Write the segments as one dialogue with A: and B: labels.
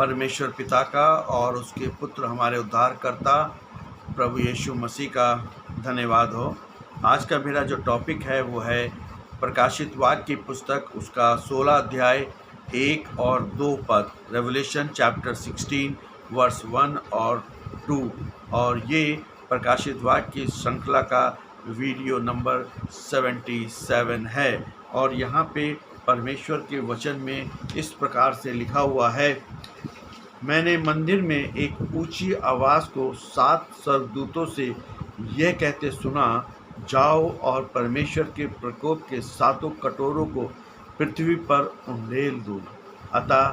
A: परमेश्वर पिता का और उसके पुत्र हमारे उद्धारकर्ता प्रभु यीशु मसीह का धन्यवाद हो। आज का मेरा जो टॉपिक है वो है प्रकाशित वाक्य की पुस्तक, उसका 16 अध्याय 1 और 2 पद, रेवलेशन चैप्टर 16 वर्स 1 और 2। और ये प्रकाशित वाक्य की श्रृंखला का वीडियो नंबर 77 है। और यहाँ पे परमेश्वर के वचन में इस प्रकार से लिखा हुआ है, मैंने मंदिर में एक ऊंची आवाज़ को 7 स्वर्गदूतों से यह कहते सुना, जाओ और परमेश्वर के प्रकोप के 7 कटोरों को पृथ्वी पर उंडेल दो। अतः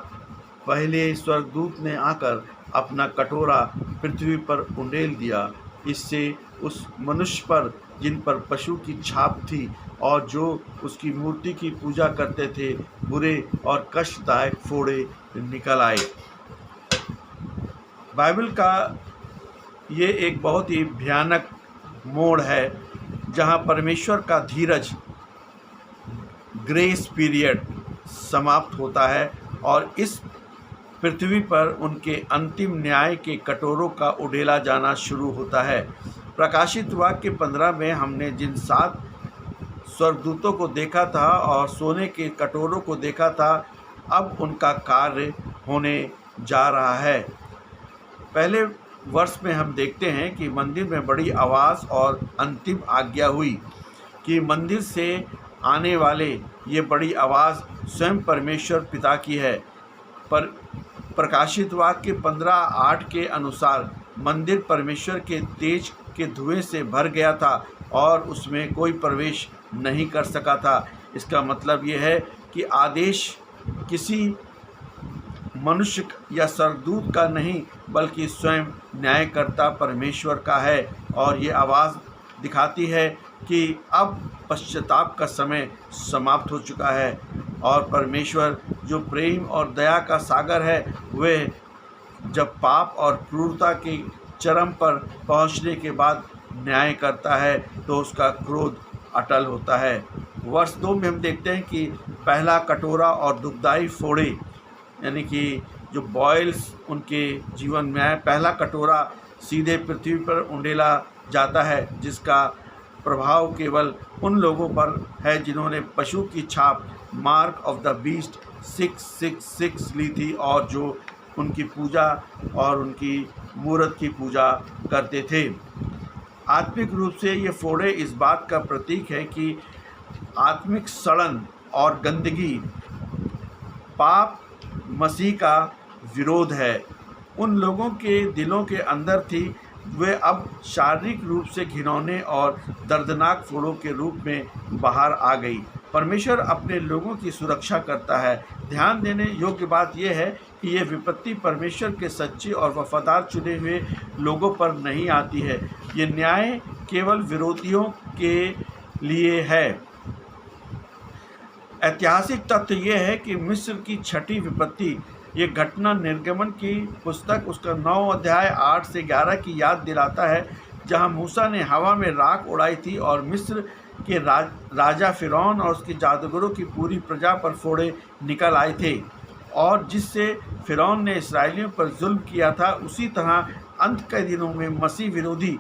A: पहले स्वर्गदूत ने आकर अपना कटोरा पृथ्वी पर उंडेल दिया। इससे उस मनुष्य पर जिन पर पशु की छाप थी और जो उसकी मूर्ति की पूजा करते थे, बुरे और कष्टदायक फोड़े निकल आए। बाइबल का ये एक बहुत ही भयानक मोड़ है जहाँ परमेश्वर का धीरज, ग्रेस पीरियड समाप्त होता है और इस पृथ्वी पर उनके अंतिम न्याय के कटोरों का उड़ेला जाना शुरू होता है। प्रकाशित वाक्य 15 में हमने जिन 7 स्वर्गदूतों को देखा था और सोने के कटोरों को देखा था, अब उनका कार्य होने जा रहा है। पहले वर्ष में हम देखते हैं कि मंदिर में बड़ी आवाज़ और अंतिम आज्ञा हुई कि मंदिर से आने वाले ये बड़ी आवाज़ स्वयं परमेश्वर पिता की है। पर प्रकाशित वाक्य 15:8 के अनुसार मंदिर परमेश्वर के तेज के धुएं से भर गया था और उसमें कोई प्रवेश नहीं कर सका था। इसका मतलब ये है कि आदेश किसी मनुष्य या स्वर्गदूत का नहीं, बल्कि स्वयं न्यायकर्ता परमेश्वर का है। और ये आवाज़ दिखाती है कि अब पश्चाताप का समय समाप्त हो चुका है और परमेश्वर जो प्रेम और दया का सागर है, वह जब पाप और क्रूरता के चरम पर पहुंचने के बाद न्याय करता है तो उसका क्रोध अटल होता है। वर्ष 2 में हम देखते हैं कि पहला कटोरा और दुखदाई फोड़े, यानी कि जो बॉयल्स उनके जीवन में आए, पहला कटोरा सीधे पृथ्वी पर उंडेला जाता है, जिसका प्रभाव केवल उन लोगों पर है जिन्होंने पशु की छाप, मार्क ऑफ द बीस्ट 666 ली थी और जो उनकी पूजा और उनकी मूर्त की पूजा करते थे। आत्मिक रूप से ये फोड़े इस बात का प्रतीक है कि आत्मिक सड़न और गंदगी, पाप मसीह का विरोध है, उन लोगों के दिलों के अंदर थी। वे अब शारीरिक रूप से घिनौने और दर्दनाक फोड़ों के रूप में बाहर आ गई। परमेश्वर अपने लोगों की सुरक्षा करता है। ध्यान देने योग्य बात यह है कि यह विपत्ति परमेश्वर के सच्चे और वफादार चुने हुए लोगों पर नहीं आती है। ये न्याय केवल विरोधियों के लिए है। ऐतिहासिक तथ्य यह है कि मिस्र की छठी विपत्ति, ये घटना निर्गमन की पुस्तक उसका 9 अध्याय 8 से 11 की याद दिलाता है, जहां मूसा ने हवा में राख उड़ाई थी और मिस्र के राजा फिरौन और उसके जादूगरों की पूरी प्रजा पर फोड़े निकल आए थे। और जिससे फिरौन ने इस्राएलियों पर जुल्म किया था, उसी तरह अंत के दिनों में मसीह विरोधी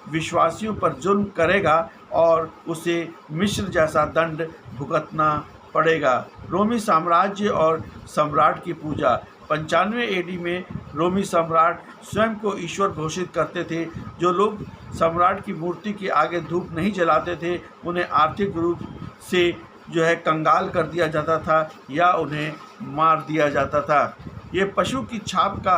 A: विश्वासियों पर जुल्म करेगा और उसे मिस्र जैसा दंड भुगतना पड़ेगा। रोमी साम्राज्य और सम्राट की पूजा 95 एडी में रोमी सम्राट स्वयं को ईश्वर घोषित करते थे। जो लोग सम्राट की मूर्ति के आगे धूप नहीं जलाते थे, उन्हें आर्थिक रूप से कंगाल कर दिया जाता था या उन्हें मार दिया जाता था। ये पशु की छाप का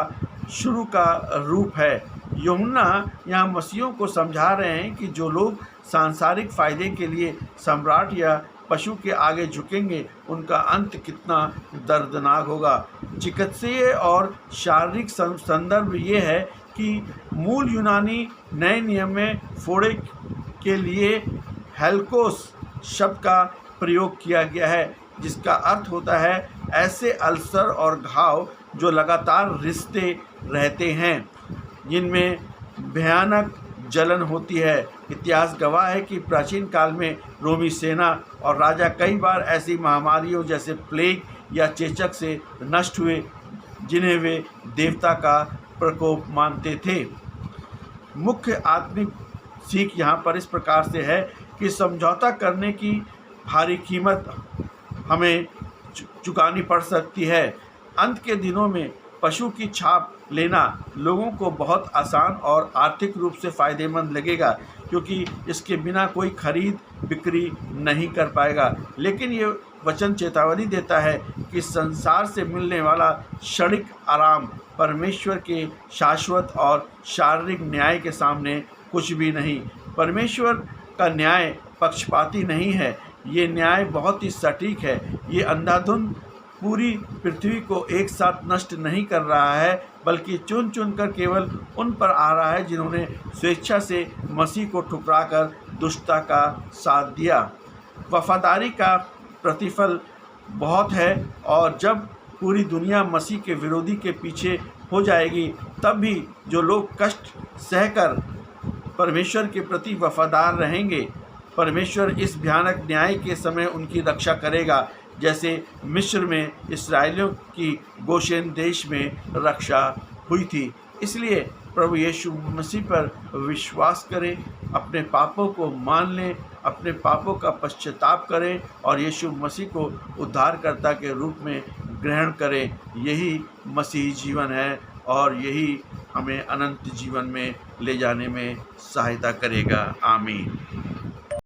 A: शुरू का रूप है। यूहन्ना यहाँ मसीहों को समझा रहे हैं कि जो लोग सांसारिक फायदे के लिए सम्राट या पशु के आगे झुकेंगे, उनका अंत कितना दर्दनाक होगा। चिकित्सीय और शारीरिक संदर्भ ये है कि मूल यूनानी नए नियम में फोड़े के लिए हेलकोस शब्द का प्रयोग किया गया है, जिसका अर्थ होता है ऐसे अल्सर और घाव जो लगातार रिश्ते रहते हैं, जिनमें भयानक जलन होती है। इतिहास गवाह है कि प्राचीन काल में रोमी सेना और राजा कई बार ऐसी महामारियों जैसे प्लेग या चेचक से नष्ट हुए, जिन्हें वे देवता का प्रकोप मानते थे। मुख्य आत्मिक सीख यहाँ पर इस प्रकार से है कि समझौता करने की भारी कीमत हमें चुकानी पड़ सकती है। अंत के दिनों में पशु की छाप लेना लोगों को बहुत आसान और आर्थिक रूप से फ़ायदेमंद लगेगा, क्योंकि इसके बिना कोई खरीद बिक्री नहीं कर पाएगा। लेकिन ये वचन चेतावनी देता है कि संसार से मिलने वाला क्षणिक आराम परमेश्वर के शाश्वत और शारीरिक न्याय के सामने कुछ भी नहीं। परमेश्वर का न्याय पक्षपाती नहीं है, ये न्याय बहुत ही सटीक है। ये अंधाधुंध पूरी पृथ्वी को एक साथ नष्ट नहीं कर रहा है, बल्कि चुन चुन कर केवल उन पर आ रहा है जिन्होंने स्वेच्छा से मसीह को ठुकराकर दुष्टता का साथ दिया। वफादारी का प्रतिफल बहुत है, और जब पूरी दुनिया मसीह के विरोधी के पीछे हो जाएगी, तब भी जो लोग कष्ट सहकर परमेश्वर के प्रति वफादार रहेंगे, परमेश्वर इस भयानक न्याय के समय उनकी रक्षा करेगा, जैसे मिस्र में इस्राएलियों की गोशेन देश में रक्षा हुई थी। इसलिए प्रभु यीशु मसीह पर विश्वास करें, अपने पापों को मान लें, अपने पापों का पश्चाताप करें और यीशु मसीह को उद्धारकर्ता के रूप में ग्रहण करें। यही मसीही जीवन है और यही हमें अनंत जीवन में ले जाने में सहायता करेगा। आमीन।